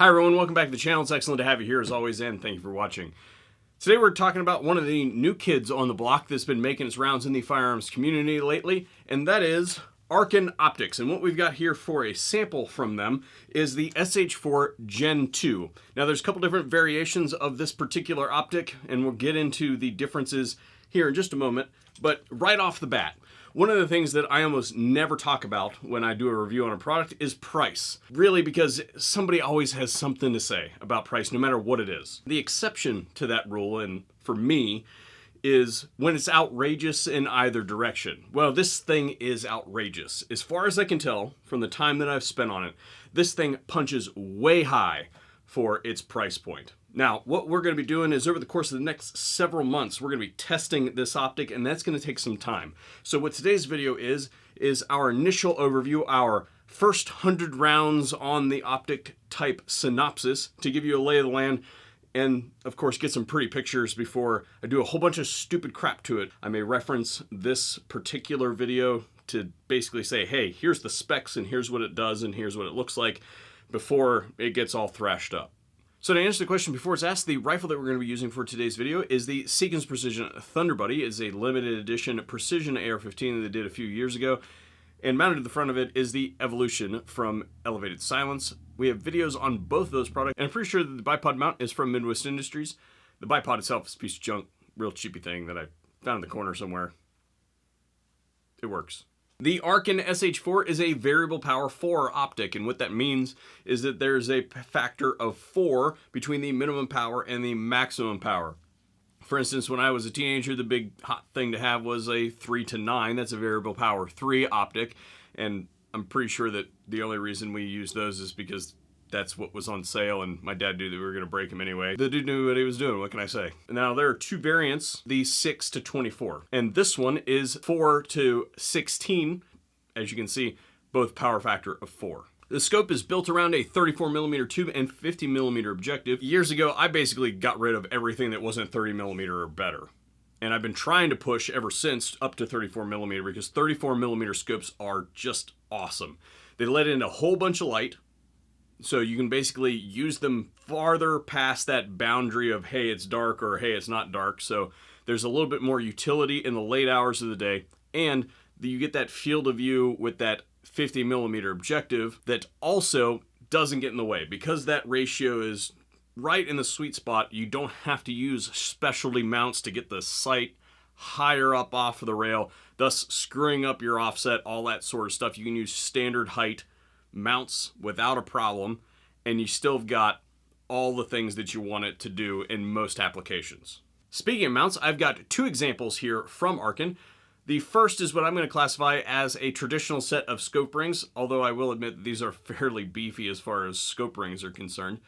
Hi everyone, welcome back to the channel. It's excellent to have you here as always, and thank you for watching. Today we're talking about one of the new kids on the block that's been making its rounds in the firearms community lately, and that is Arken Optics. And what we've got here for a sample from them is the SH4 Gen 2. Now there's a couple different variations of this particular optic, and we'll get into the differences here in just a moment. But right off the bat, one of the things that I almost never talk about when I do a review on a product is price. Really, because somebody always has something to say about price, no matter what it is. The exception to that rule, and for me, is when it's outrageous in either direction. Well, this thing is outrageous. As far as I can tell from the time that I've spent on it, this thing punches way high for its price point. Now, what we're going to be doing is over the course of the next several months, we're going to be testing this optic, and that's going to take some time. So what today's video is our initial overview, our first 100 rounds on the optic type synopsis to give you a lay of the land, and of course get some pretty pictures before I do a whole bunch of stupid crap to it. I may reference this particular video to basically say, hey, here's the specs and here's what it does and here's what it looks like before it gets all thrashed up. So to answer the question before it's asked, the rifle that we're going to be using for today's video is the Seekins Precision Thunder Buddy. It's a limited edition precision AR-15 that they did a few years ago. And mounted to the front of it is the Evolution from Elevated Silence. We have videos on both of those products, and I'm pretty sure that the bipod mount is from Midwest Industries. The bipod itself is a piece of junk, real cheapy thing that I found in the corner somewhere. It works. The Arken SH4 is a variable power 4 optic, and what that means is that there's a factor of 4 between the minimum power and the maximum power. For instance, when I was a teenager, the big hot thing to have was a 3-9. That's a variable power 3 optic, and I'm pretty sure that the only reason we use those is because that's what was on sale, and my dad knew that we were going to break him anyway. The dude knew what he was doing, what can I say? Now, there are two variants, the 6-24, and this one is 4-16, as you can see, both power factor of 4. The scope is built around a 34mm tube and 50mm objective. Years ago, I basically got rid of everything that wasn't 30mm or better. And I've been trying to push ever since up to 34mm because 34mm scopes are just awesome. They let in a whole bunch of light, so you can basically use them farther past that boundary of, hey, it's dark or hey, it's not dark. So there's a little bit more utility in the late hours of the day, and you get that field of view with that 50mm objective that also doesn't get in the way. Because that ratio is right in the sweet spot, you don't have to use specialty mounts to get the sight higher up off of the rail, thus screwing up your offset, all that sort of stuff. You can use standard height mounts without a problem, and you still have got all the things that you want it to do in most applications. Speaking of mounts, I've got two examples here from Arken. The first is what I'm going to classify as a traditional set of scope rings, although I will admit that these are fairly beefy as far as scope rings are concerned.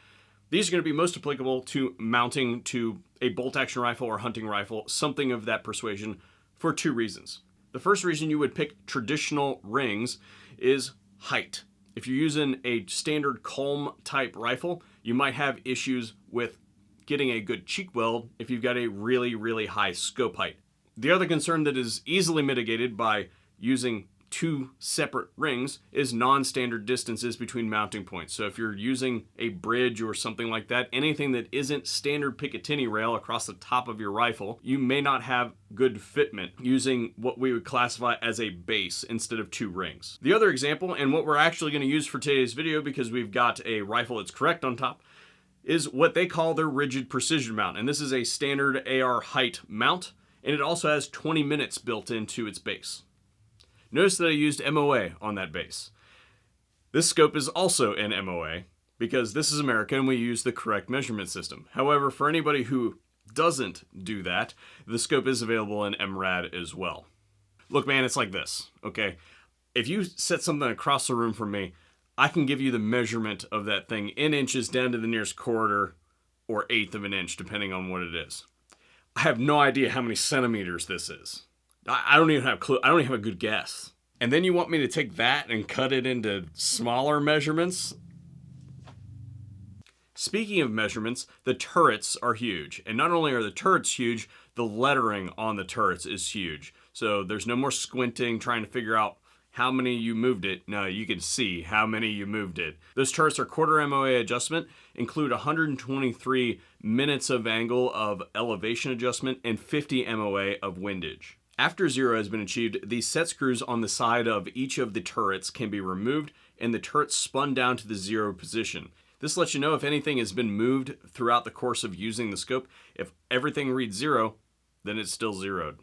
These are going to be most applicable to mounting to a bolt-action rifle or hunting rifle, something of that persuasion, for two reasons. The first reason you would pick traditional rings is height. If you're using a standard culm type rifle, you might have issues with getting a good cheek weld if you've got a really, really high scope height. The other concern that is easily mitigated by using two separate rings is non-standard distances between mounting points. So if you're using a bridge or something like that, anything that isn't standard Picatinny rail across the top of your rifle, you may not have good fitment using what we would classify as a base instead of two rings. The other example, and what we're actually going to use for today's video because we've got a rifle that's correct on top, is what they call their rigid precision mount. And this is a standard AR height mount, and it also has 20 minutes built into its base. Notice that I used MOA on that base. This scope is also an MOA because this is America and we use the correct measurement system. However, for anybody who doesn't do that, the scope is available in MRAD as well. Look, man, it's like this, okay? If you set something across the room from me, I can give you the measurement of that thing in inches down to the nearest quarter or eighth of an inch, depending on what it is. I have no idea how many centimeters this is. I don't even have a clue. I don't even have a good guess. And then you want me to take that and cut it into smaller measurements? Speaking of measurements, the turrets are huge. And not only are the turrets huge, the lettering on the turrets is huge. So there's no more squinting, trying to figure out how many you moved it. No, you can see how many you moved it. Those turrets are quarter MOA adjustment, include 123 minutes of angle of elevation adjustment, and 50 MOA of windage. After 0 has been achieved, the set screws on the side of each of the turrets can be removed and the turret spun down to the 0 position. This lets you know if anything has been moved throughout the course of using the scope. If everything reads 0, then it's still zeroed.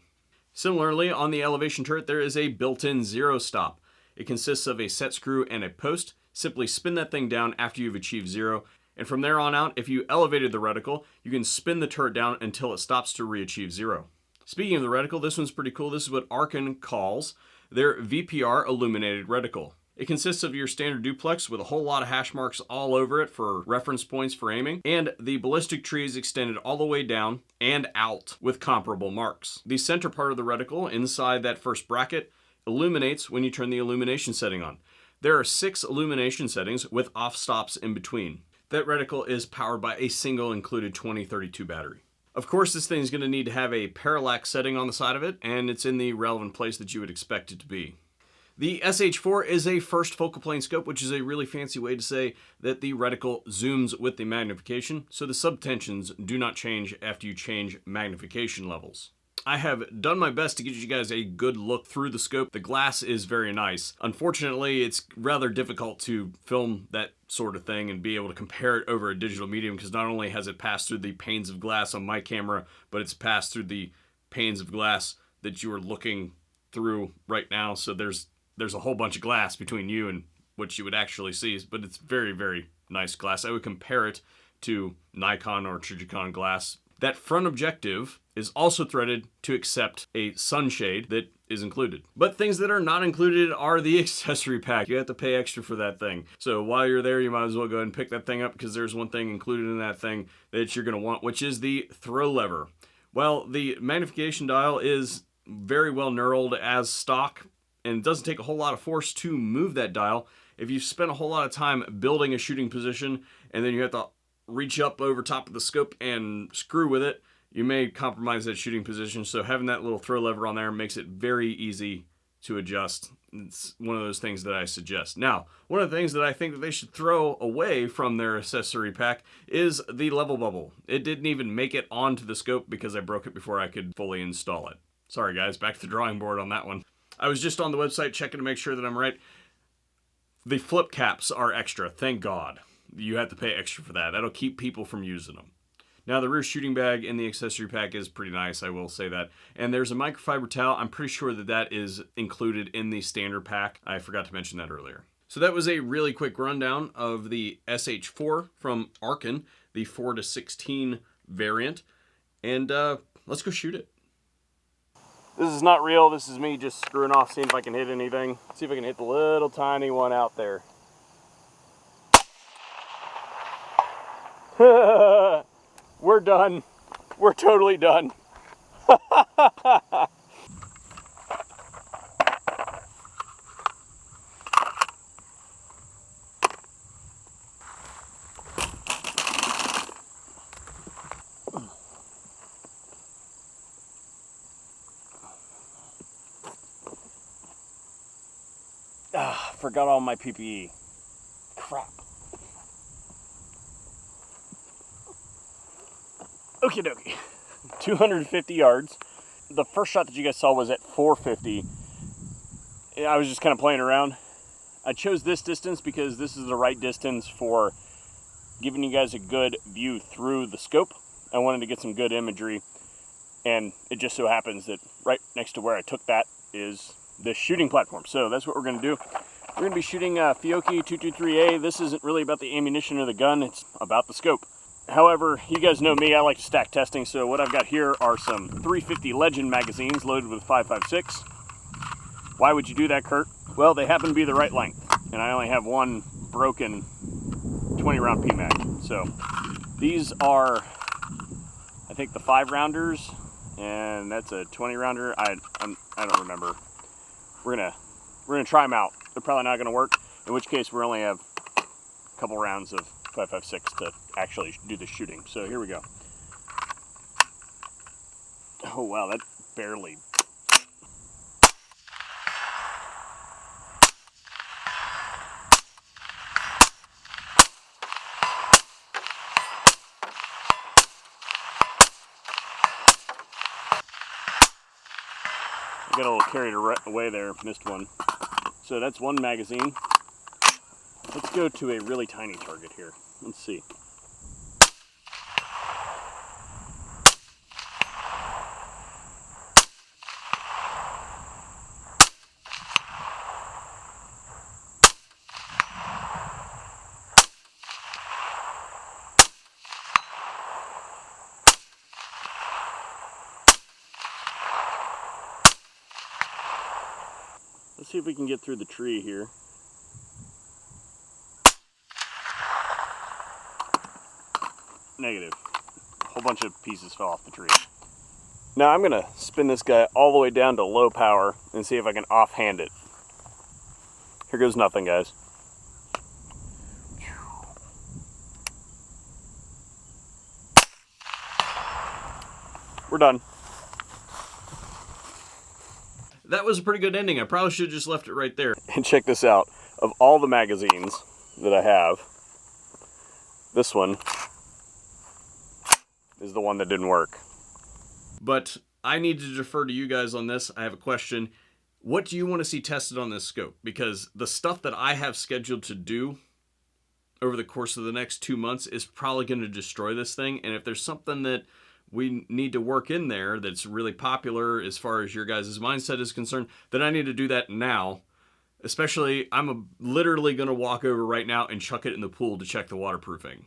Similarly, on the elevation turret, there is a built-in 0 stop. It consists of a set screw and a post. Simply spin that thing down after you've achieved 0, and from there on out, if you elevated the reticle, you can spin the turret down until it stops to re-achieve 0. Speaking of the reticle, this one's pretty cool. This is what Arken calls their Vpr Illuminated Reticle. It consists of your standard duplex with a whole lot of hash marks all over it for reference points for aiming, and the ballistic tree is extended all the way down and out with comparable marks. The center part of the reticle, inside that first bracket, illuminates when you turn the illumination setting on. There are 6 illumination settings with off stops in between. That reticle is powered by a single included 2032 battery. Of course, this thing is going to need to have a parallax setting on the side of it, and it's in the relevant place that you would expect it to be. The SH4 is a first focal plane scope, which is a really fancy way to say that the reticle zooms with the magnification, so the subtensions do not change after you change magnification levels. I have done my best to get you guys a good look through the scope. The glass is very nice. Unfortunately, it's rather difficult to film that sort of thing and be able to compare it over a digital medium, because not only has it passed through the panes of glass on my camera, but it's passed through the panes of glass that you are looking through right now. So there's a whole bunch of glass between you and what you would actually see, but it's very, very nice glass. I would compare it to Nikon or Trijicon glass. That front objective is also threaded to accept a sunshade that is included. But things that are not included are the accessory pack. You have to pay extra for that thing. So while you're there, you might as well go ahead and pick that thing up, because there's one thing included in that thing that you're going to want, which is the throw lever. Well, the magnification dial is very well knurled as stock, and it doesn't take a whole lot of force to move that dial. If you spend a whole lot of time building a shooting position and then you have to reach up over top of the scope and screw with it, you may compromise that shooting position. So having that little throw lever on there makes it very easy to adjust. It's one of those things that I suggest. Now, one of the things that I think that they should throw away from their accessory pack is the level bubble. It didn't even make it onto the scope because I broke it before I could fully install it. Sorry guys, back to the drawing board on that one. I was just on the website checking to make sure that I'm right. The flip caps are extra, thank God. You have to pay extra for that. That'll keep people from using them. Now, the rear shooting bag in the accessory pack is pretty nice, I will say that. And there's a microfiber towel. I'm pretty sure that that is included in the standard pack. I forgot to mention that earlier. So that was a really quick rundown of the SH4 from Arken, the 4-16 variant. And let's go shoot it. This is not real. This is me just screwing off, seeing if I can hit anything. See if I can hit the little tiny one out there. We're done. We're totally done. Forgot all my PPE. Crap. Okie dokie. 250 yards. The first shot that you guys saw was at 450. I was just kind of playing around. I chose this distance because this is the right distance for giving you guys a good view through the scope. I wanted to get some good imagery, and it just so happens that right next to where I took that is this shooting platform. So that's what we're going to do. We're going to be shooting Fiocchi 223A. This isn't really about the ammunition or the gun, it's about the scope. However, you guys know me, I like to stack testing, so what I've got here are some 350 Legend magazines loaded with 5.56. Why would you do that, Kurt? Well, they happen to be the right length, and I only have one broken 20-round PMag. So these are, I think, the 5-rounders, and that's a 20-rounder. I don't remember. We're gonna try them out. They're probably not gonna work, in which case we only have a couple rounds of 5.56 to actually do the shooting. So here we go. Oh wow, that barely. got a little carried away there, missed one. So that's one magazine. Let's go to a really tiny target here. Let's see. Let's see if we can get through the tree here. Negative. A whole bunch of pieces fell off the tree. Now I'm going to spin this guy all the way down to low power and see if I can offhand it. Here goes nothing, guys. We're done. That was a pretty good ending. I probably should have just left it right there. And check this out. Of all the magazines that I have, this one is the one that didn't work. But I need to defer to you guys on this. I have a question. What do you want to see tested on this scope? Because the stuff that I have scheduled to do over the course of the next 2 months is probably going to destroy this thing. And if there's something that we need to work in there that's really popular as far as your guys' mindset is concerned, then I need to do that now. Especially, I'm literally going to walk over right now and chuck it in the pool to check the waterproofing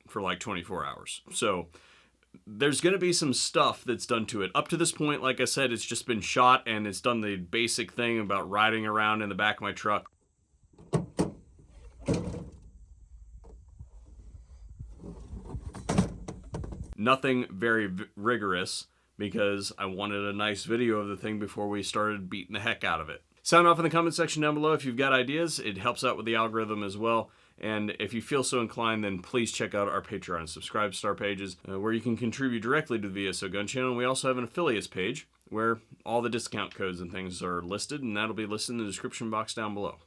for like 24 hours. So there's going to be some stuff that's done to it. Up to this point, like I said, it's just been shot and it's done the basic thing about riding around in the back of my truck. Nothing very rigorous because I wanted a nice video of the thing before we started beating the heck out of it. Sound off in the comment section down below if you've got ideas. It helps out with the algorithm as well. And if you feel so inclined, then please check out our Patreon and Subscribe Star pages where you can contribute directly to the VSO Gun Channel. We also have an affiliates page where all the discount codes and things are listed, and that'll be listed in the description box down below.